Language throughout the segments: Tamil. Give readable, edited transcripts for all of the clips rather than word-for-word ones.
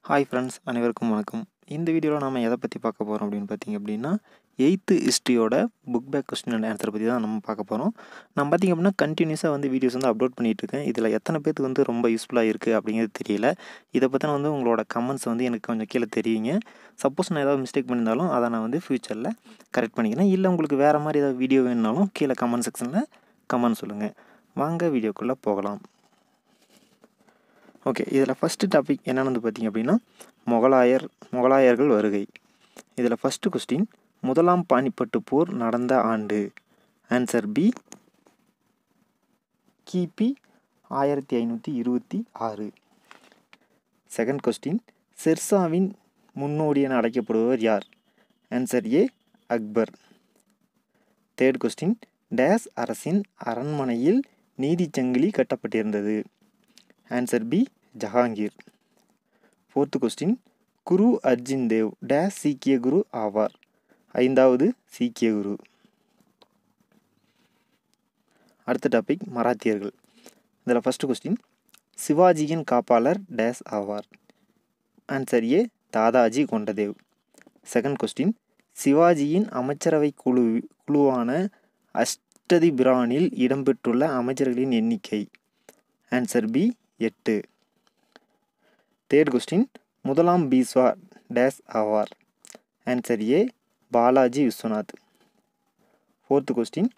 ஹாய் ஃப்ரெண்ட்ஸ், அனைவருக்கும் வணக்கம். இந்த வீடியோவில் நாம் எதை பற்றி பார்க்க போகிறோம் அப்படின்னு பார்த்தீங்க அப்படின்னா, 8th ஹிஸ்ட்ரியோட புக் பேக் கொஸ்டின் அண்ட் ஆன்சரை பற்றி தான் நம்ம பார்க்க போகிறோம். நான் பார்த்திங்க அப்படின்னா கண்டினியூஸாக வீடியோஸ் அப்லோட் பண்ணிகிட்ருக்கேன். இதில் எத்தனை பேருக்கு ரொம்ப யூஸ்ஃபுல்லாக இருக்குது அப்படிங்கிறது தெரியல. இதை பற்றின உங்களோட கமெண்ட்ஸ் எனக்கு கொஞ்சம் கீழே தெரியுங்க. சப்போஸ் நான் ஏதாவது மிஸ்டேக் பண்ணியிருந்தாலும் அதை நான் ஃப்யூச்சரில் கரெக்ட் பண்ணிக்கிறேன். இல்லை உங்களுக்கு வேறு மாதிரி ஏதாவது வீடியோ வேணுனாலும் கீழே கமெண்ட் செக்ஷனில் கமெண்ட் சொல்லுங்கள். வாங்க வீடியோக்குள்ளே போகலாம். ஓகே, இதில் ஃபஸ்ட்டு டாபிக் என்னென்னு பார்த்திங்க அப்படின்னா முகலாயர்கள் வருகை. இதில் ஃபஸ்ட்டு கொஸ்டின், முதலாம் பானிப்பட்டு போர் நடந்த ஆண்டு. ஆன்சர் பி, கிபி 1526. செகண்ட் கொஸ்டின், ஷெர்ஷாவின் முன்னோடி என அழைக்கப்படுபவர் யார்? Answer A, Akbar. Third question, dash அரசின் அரண்மனையில் நீதிச்சங்கிலி கட்டப்பட்டிருந்தது. Answer B, Jahangir. Fourth question, Guru Arjun Dev dash சீக்கிய குரு ஆவார்? 5வது சீக்கிய குரு. அடுத்த டாபிக், மராத்தியர்கள். இதில் ஃபஸ்ட்டு கொஸ்டின், சிவாஜியின் காப்பாளர் டேஸ் ஆவார்? Answer A, Dadaji Kondadev. Second question, சிவாஜியின் அமைச்சரவை குழுவான அஷ்டதிபிரானில் இடம்பெற்றுள்ள அமைச்சர்களின் எண்ணிக்கை? Answer B, 8. தேர்ட் கொஸ்டின், முதலாம் பீஸ்வா டேஸ் ஆவார்? Answer A, Balaji Vishwanath. Fourth question,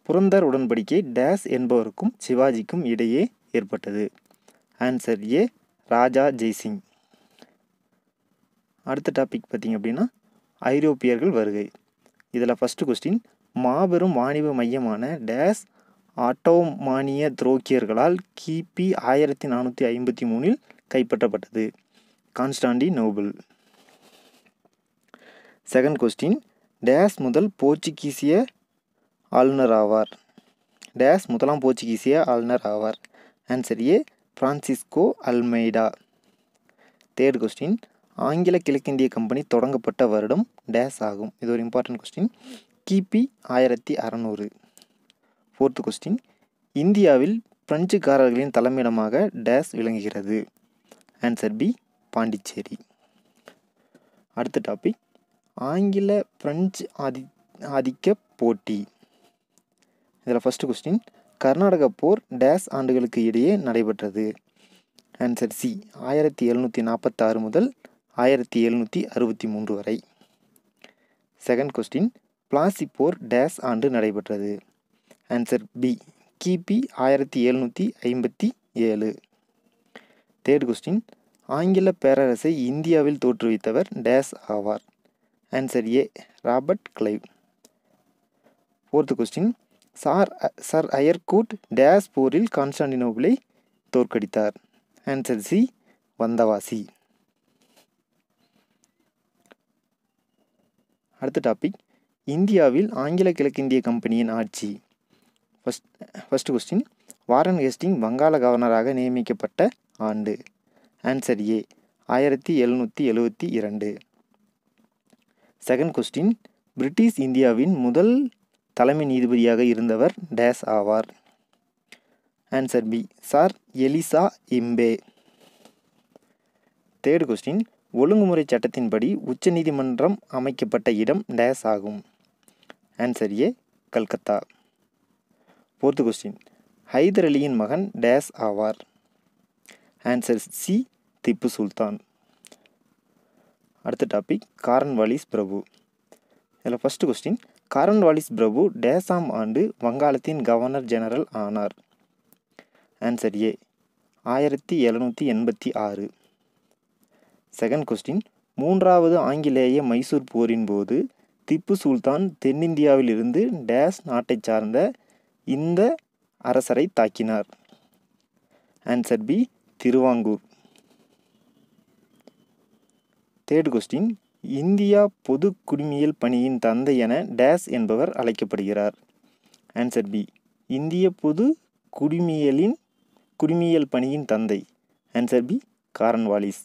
Purandar உடன்படிக்கை டேஸ் என்பவருக்கும் சிவாஜிக்கும் இடையே ஏற்பட்டது? Answer A, Raja Jai Singh. அடுத்த டாபிக் பார்த்திங்க அப்படின்னா, ஐரோப்பியர்கள் வருகை. இதில் ஃபஸ்ட்டு கொஸ்டின், மாபெரும் வாணிப மையமான டேஸ் ஆட்டோமானிய துரோக்கியர்களால் கிபி 1453 கைப்பற்றப்பட்டது? கான்ஸ்டாண்டினோபிள். செகண்ட் கொஸ்டின், டேஸ் முதல் போர்ச்சுகீசிய ஆளுநர் ஆவார்? டேஸ் முதலாம் போர்ச்சுகீசிய ஆளுநர் ஆவார்? ஆன்சர் ஏ, பிரான்சிஸ்கோ அல்மெய்டா. தேர்ட் கொஸ்டின், ஆங்கில கிழக்கிந்திய கம்பெனி தொடங்கப்பட்ட வருடம் டேஸ் ஆகும்? இது ஒரு இம்பார்ட்டன்ட் கொஸ்டின். கிபி 1600. ஃபோர்த்து கொஸ்டின், இந்தியாவில் பிரெஞ்சுக்காரர்களின் தலைமையிடமாக டேஸ் விளங்குகிறது? Answer B, Pondicherry. அடுத்த டாபிக், ஆங்கில பிரெஞ்சு ஆதிக்க போட்டி. இதில் ஃபஸ்ட்டு கொஸ்டின், கர்நாடக போர் டேஸ் ஆண்டுகளுக்கு இடையே நடைபெற்றது? ஆன்சர் சி, 1746 முதல் 1763 வரை. செகண்ட் கொஸ்டின், பிளாசி போர் டேஸ் ஆண்டு நடைபெற்றது? ஆன்சர் பி, கிபி 1757. தேர்ட் கொஸ்டின், ஆங்கில பேரரசை இந்தியாவில் தோற்றுவித்தவர் டேஸ் ஆவார்? ஆன்சர் ஏ, Robert Clive. Fourth question, sir Eyre Coote days போரில் கான்ஸ்டாண்டினோபிளை தோற்கடித்தார்? Answer C, Vandavasi. அடுத்த டாபிக், இந்தியாவில் ஆங்கில கிழக்கிந்திய கம்பெனியின் ஆட்சி. ஃபஸ்ட்டு கொஸ்டின், வாரன் ஹேஸ்டிங் வங்காள கவர்னராக நியமிக்கப்பட்ட ஆண்டு? Answer A, 1772. Second question, British இந்தியாவின் முதல் தலைமை நீதிபதியாக இருந்தவர் டேஸ் ஆவார்? Answer B, sir Elijah Impey. Third question, ஒழுங்குமுறை சட்டத்தின்படி உச்ச நீதிமன்றம் அமைக்கப்பட்ட இடம் டேஸ் ஆகும்? Answer A, Calcutta. Fourth question, Hyder அலியின் மகன் டேஸ் ஆவார்? Answer C, Tipu Sultan. அடுத்த டாபிக், காரன்வாலிஸ் பிரபு. இதில் ஃபஸ்ட்டு கொஸ்டின், காரன்வாலிஸ் பிரபு டேஸாம் ஆண்டு வங்காளத்தின் கவர்னர் ஜெனரல் ஆனார்? Answer A, 1786. செகண்ட் கொஸ்டின், மூன்றாவது ஆங்கிலேய மைசூர் போரின் போது திப்பு சுல்தான் தென்னிந்தியாவில் இருந்து டேஸ் நாட்டை சார்ந்த இந்த அரசரை தாக்கினார்? Answer B, Travancore. Third question, India பொது குடிமியல் பணியின் தந்தை என டேஸ் என்பவர் அழைக்கப்படுகிறார்? ஆன்சர் பி, இந்திய பொது குடிமியல் பணியின் தந்தை? Answer B, Cornwallis.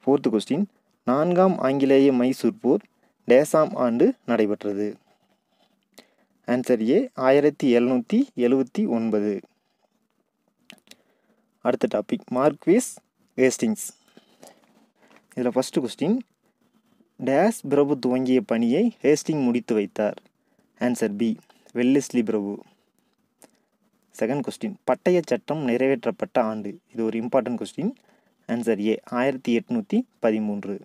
Fourth question, 4ஆம் ஆங்கிலேய மைசூர் போர் டேஸாம் ஆண்டு நடைபெற்றது? Answer A, 1779. அடுத்த டாபிக், மார்க்வேஸ் ஹேஸ்டிங்ஸ். இதில் ஃபஸ்ட்டு கொஸ்டின், டேஸ் பிரபு துவங்கிய பணியை ஹேஸ்டிங் முடித்து வைத்தார். ஆன்சர் பி, வெல்லஸ்லி பிரபு. செகண்ட் கொஸ்டின், பட்டய சட்டம் நிறைவேற்றப்பட்ட ஆண்டு. இது ஒரு important question. Answer A, 1813.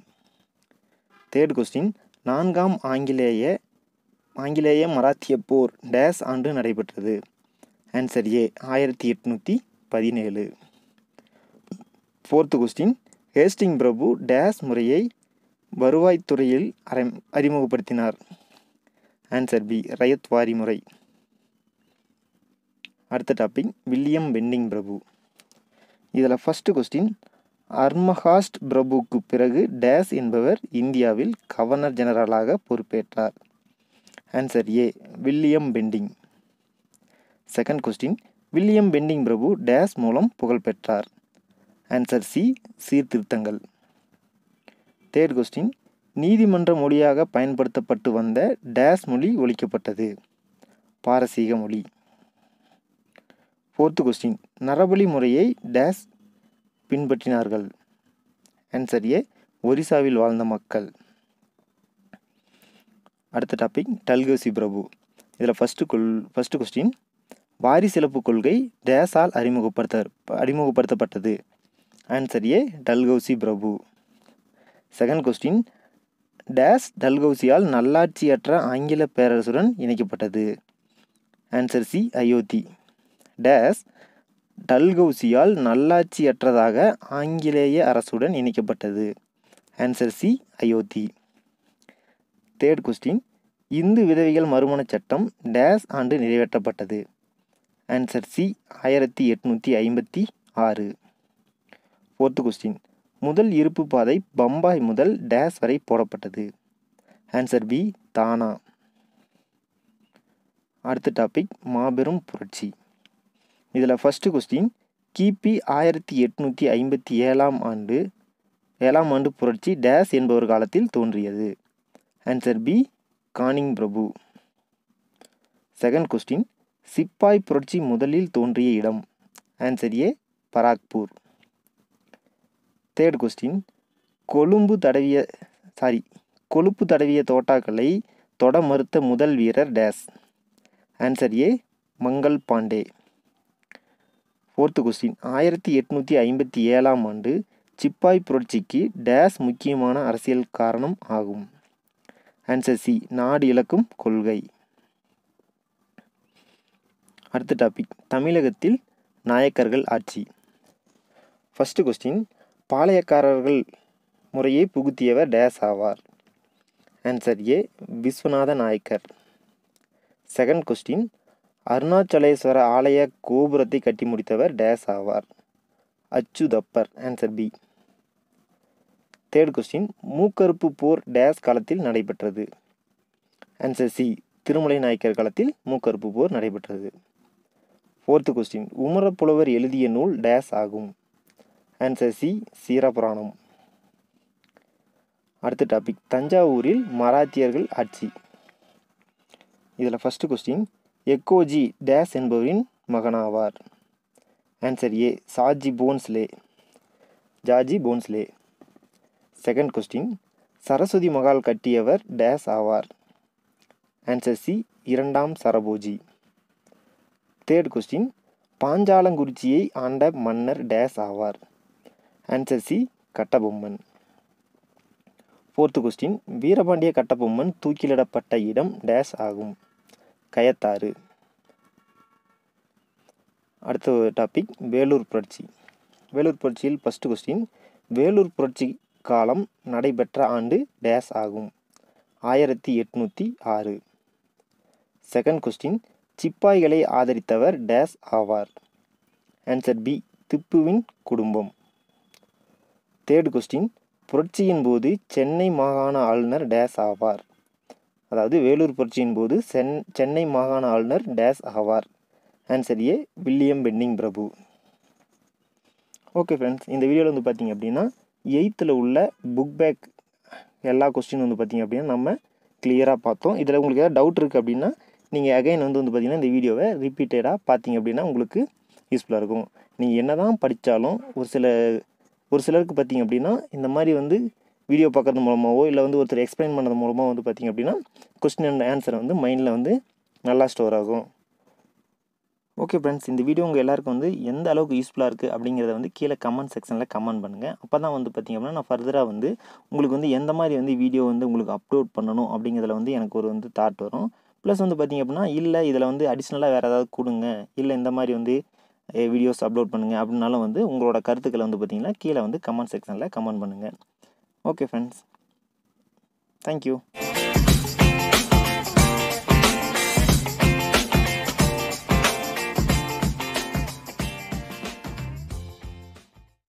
Third question, நான்காம் ஆங்கிலேய மராத்திய போர் டேஸ் ஆண்டு நடைபெற்றது. Answer A, 1817. Fourth question, Hastings பிரபு டேஸ் முறையை வருவாய்த்துறையில் அறிமுகப்படுத்தினார். ஆன்சர் பி, ரயத் வாரி முறை. அடுத்த டாபிக், வில்லியம் பென்டிங் பிரபு. இதில் ஃபஸ்ட்டு கொஸ்டின், அர்மஹாஸ்ட் பிரபுக்கு பிறகு டேஸ் என்பவர் இந்தியாவில் கவர்னர் ஜெனரலாக பொறுப்பேற்றார். Answer A, William Bentinck. Second question, William Bentinck பிரபு டேஸ் மூலம் புகழ் பெற்றார். ஆன்சர் சி, சீர்திருத்தங்கள். தேர்ட் கொஸ்டின், நீதிமன்ற மொழியாக பயன்படுத்தப்பட்டு வந்த டேஸ் மொழி ஒழிக்கப்பட்டது. பாரசீக மொழி. ஃபோர்த்து கொஸ்டின், நரபலி முறையை டேஸ் பின்பற்றினார்கள். ஆன்சர் ஏ, ஒரிசாவில் வாழ்ந்த மக்கள். அடுத்த டாபிக், டல்கௌசி பிரபு. இதில் ஃபஸ்ட்டு கொஸ்டின், வாரிசிலப்பு கொள்கை டேஸால் அறிமுகப்படுத்தப்பட்டது. ஆன்சர் ஏ, டல்கௌசி பிரபு. செகண்ட் கொஸ்டின், டேஸ் டல்கௌசியால் நல்லாட்சியற்ற ஆங்கில பேரரசுடன் இணைக்கப்பட்டது. Answer C, Ayodhya. டேஸ் டல்கௌசியால் நல்லாட்சியற்றதாக ஆங்கிலேய அரசுடன் இணைக்கப்பட்டது. Answer C, Ayodhya. Third question, இந்து விதவைகள் மறுமண சட்டம் டேஸ் ஆண்டு நிறைவேற்றப்பட்டது. Answer C, 1856. ஃபோர்த்து கொஸ்டின், முதல் இருப்பு பாதை பம்பாய் முதல் டேஸ் வரை போடப்பட்டது. ஆன்சர் பி, தானா. அடுத்த டாபிக், மாபெரும் புரட்சி. இதில் ஃபஸ்ட்டு கொஸ்டின், கிபி 1857 ஆண்டு புரட்சி டேஸ் என்பவர் காலத்தில் தோன்றியது. ஆன்சர் பி, கானிங் பிரபு. செகண்ட் கொஸ்டின், சிப்பாய் புரட்சி முதலில் தோன்றிய இடம். Answer A, Barrackpore. Third question, கொழுப்பு தடவிய தோட்டாக்களை தொட மறுத்த முதல் வீரர் days. Answer A, Mangal Pandey. Fourth question, 1857 ஆண்டு சிப்பாய் புரட்சிக்கு டேஸ் முக்கியமான அரசியல் காரணம் ஆகும். ஆன்சர் சி, நாடு இழக்கும் கொள்கை. அடுத்த டாபிக், தமிழகத்தில் நாயக்கர்கள் ஆட்சி. ஃபஸ்ட்டு கொஸ்டின், பாளையக்காரர்கள் முறையை புகுத்தியவர் டேஸ் ஆவார். Answer A, Viswanatha Nayakkar. Second question, Arunachaleswara ஆலய கோபுரத்தை கட்டி முடித்தவர் டேஸ் ஆவார். Achuthappar. Answer B. Third question, மூக்கறுப்பு போர் டேஸ் காலத்தில் நடைபெற்றது. ஆன்சர் சி, திருமலை நாயக்கர் காலத்தில் மூக்கறுப்பு போர் நடைபெற்றது. ஃபோர்த்து கொஸ்டின், உமரப்புலவர் எழுதிய நூல் டேஸ் ஆகும். Answer C, Seerapuranam. அடுத்த டாபிக், தஞ்சாவூரில் மராத்தியர்கள் ஆட்சி. இதில் ஃபஸ்ட்டு கொஸ்டின், எக்கோஜி டேஸ் என்பவரின் மகனாவார். ஆன்சர் ஏ, ஜார்ஜி போன்ஸ்லே. செகண்ட் கொஸ்டின், சரஸ்வதி மகால் கட்டியவர் டேஸ் ஆவார். ஆன்சர் சி, இரண்டாம் சரபோஜி. தேர்ட் கொஸ்டின், பாஞ்சாலங்குறிச்சியை ஆண்ட மன்னர் டேஸ் ஆவார். Answer C, Kattabomman. Fourth question, Veerapandiya Kattabomman தூக்கிலிடப்பட்ட இடம் டேஸ் ஆகும். கயத்தாறு. அடுத்த டாபிக், வேலூர் புரட்சி. வேலூர் புரட்சியில் ஃபஸ்ட்டு கொஸ்டின், வேலூர் புரட்சி காலம் நடைபெற்ற ஆண்டு டேஸ் ஆகும். 1806. செகண்ட் கொஸ்டின், சிப்பாய்களை ஆதரித்தவர் டேஸ் ஆவார். ஆன்சர் பி, திப்புவின் குடும்பம். தேர்ட் கொஸ்டின், புரட்சியின் போது சென்னை மாகாண ஆளுநர் டேஸ் ஆவார். அதாவது வேலூர் புரட்சியின் போது சென்னை மாகாண ஆளுநர் டேஸ் ஆவார். ஆன்சர் ஏ, வில்லியம் பென்டிங் பிரபு. ஓகே ஃப்ரெண்ட்ஸ், இந்த வீடியோவில் வந்து பார்த்திங்க அப்படின்னா 8th உள்ள புக் பேக் எல்லா கொஸ்டின் வந்து பார்த்திங்க அப்படின்னா நம்ம கிளியராக பார்த்தோம். இதில் உங்களுக்கு ஏதாவது டவுட் இருக்குது அப்படின்னா நீங்கள் அகைன் வந்து பார்த்திங்கன்னா இந்த வீடியோவை ரிப்பீட்டடாக பார்த்தீங்க அப்படின்னா உங்களுக்கு யூஸ்ஃபுல்லாக இருக்கும். நீங்கள் என்ன தான் படித்தாலும் ஒரு சிலருக்கு பார்த்திங்க அப்படின்னா இந்த மாதிரி வந்து வீடியோ பார்க்கறது மூலமாகவோ இல்லை வந்து ஒருத்தர் எக்ஸ்பிளைன் பண்ணுறது மூலமாக வந்து பார்த்திங்க அப்படின்னா கொஸ்டின் அண்ட் ஆன்சர் வந்து மைண்டில் வந்து நல்லா ஸ்டோர் ஆகும். ஓகே ஃப்ரெண்ட்ஸ், இந்த வீடியோ உங்கள் எல்லாருக்கும் வந்து எந்த அளவுக்கு யூஸ்ஃபுல்லாக இருக்குது அப்படிங்கிறத வந்து கீழே கமெண்ட் செக்ஷனில் கமெண்ட் பண்ணுங்கள். அப்போ தான் வந்து பார்த்திங்க அப்படின்னா நான் ஃபர்தராக வந்து உங்களுக்கு வந்து எந்த மாதிரி வந்து வீடியோ வந்து உங்களுக்கு அப்லோட் பண்ணணும் அப்படிங்கிறதுல வந்து எனக்கு ஒரு வந்து தாட் வரும். ப்ளஸ் வந்து பார்த்திங்க அப்படின்னா இல்லை இதில் வந்து அடிஷ்னலாக வேறு ஏதாவது கொடுங்க, இல்லை இந்த மாதிரி வந்து வீடியோஸ் அப்லோட் பண்ணுங்கள் அப்படின்னாலும் வந்து உங்களோட கருத்துக்களை வந்து பார்த்திங்கன்னா கீழே வந்து கமெண்ட் செக்ஷனில் கமெண்ட் பண்ணுங்கள். Okay friends, thank you.